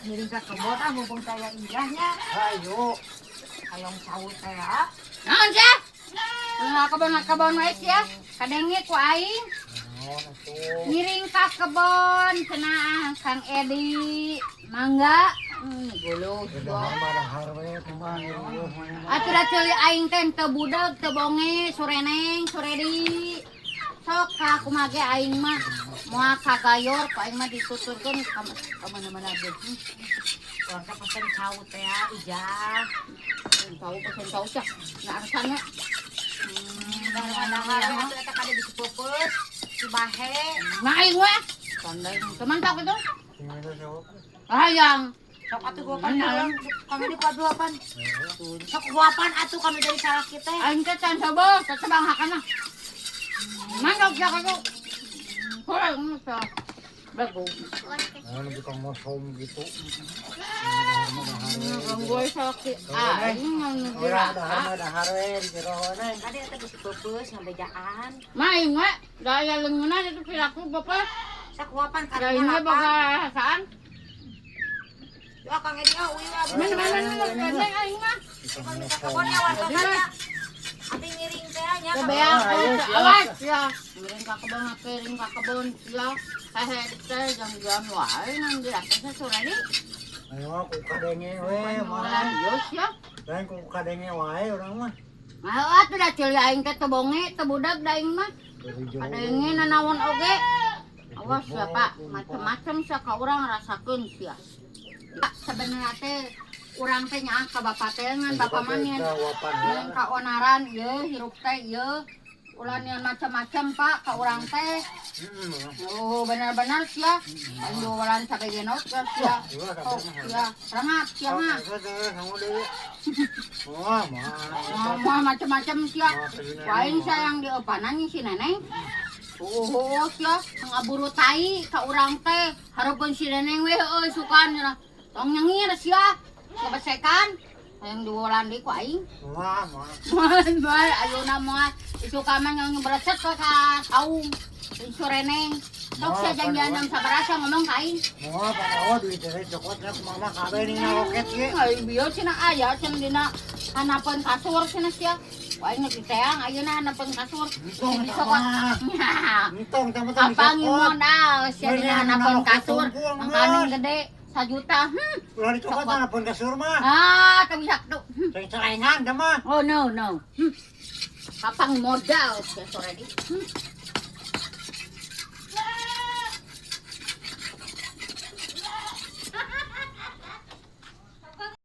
Ngiring ka kebon mumpung saya indahnya. Ayo. Hayong sawut teh ya. Naon sih? Kebon wae sia. Kadenge ku aing. Ngiring ka kebon cenah Kang Edi. Mangga. Guluh. Atuh da ceuli aing teh teu budeg, teu bonge, sureneng, suredi. Sok ka kumage aing mah moal kagayor, ku aing mah dituturkeun ka mana-mana deui. Warga pesen sawut teh ya, ijah. Pesen tahu cah. Enggak arsana. Kadang-kadang kita kada bisa pupus, si bahe. Nah aing we. Tandai teman tak itu. Hayang. Sok atuh guapan kami di paduapan. Sok guapan atuh kami dari salah kita. Aing teh can coba, tetebang hakana. Mandok jak aku. Kurang bisa. Bagus. Lebih kang mosom gitu. Gue sakit. Aing Ora dahar we di jeroana. Tadi atuh bisa pupus ngabejaan. Main we, daya lengan itu perilaku bapak. Sok guapan Daya ini bapak saan. Ya Kang Edi uwi lah. Mana aing mah. Kebonnya warga kaya. Ati ngiring teh nya. Kebeang awas ya. Ngiring ka kebon ngiring ka kebon ya. Hehe teh jam-jam wae nang di atasnya sore ni. Ayo ku kadenge we Malan yos ya. Dan ku kadenge wae urang mah. Mah atuh da ceuli aing teh teu bonge, teu budak da aing mah. Kadenge nanaon oge. Awas ya Pak, macam-macam sia ka urang rasakeun sia. Pak sebenarnya teh urang teh nyaah ka bapak teh ngan bapak manien. Yang ka onaran ieu hirup teh ieu. Ulah nian macam-macam Pak ka urang teh. Oh benar-benar sia. Aing jualan sampai genot sia. Oh sia, rangat sia mah. Mah macam-macam sia. Wain sayang diopanan si neneng. Oh sia, ngaburu tai ka urang teh. Hareupeun si neneng we euy sukan cenah. Tong nyengir sia. Kebesekan. Yang jualan di ku aing. Wah. Mal ayeuna mah suka mah yang bereset ka saung. Sore neng. Sok sia janjian jam sabarasa ngomong ka aing. Wah, padawa duit teh cokotna kumaha kabeh ning loket ge. Ai bieu cenah aya cenah dina hanapeun kasur cenah sia. Wae nu diteang ayeuna hanapeun kasur. Entong teh mah Apa modal sia dina hanapeun kasur. Mangkane gede 1 juta. Ulah dicokot hanapeun kasur mah. Ah, teu bisa tuh. Ceng celengan teh mah. Oh no. Kapang modal sia sore di.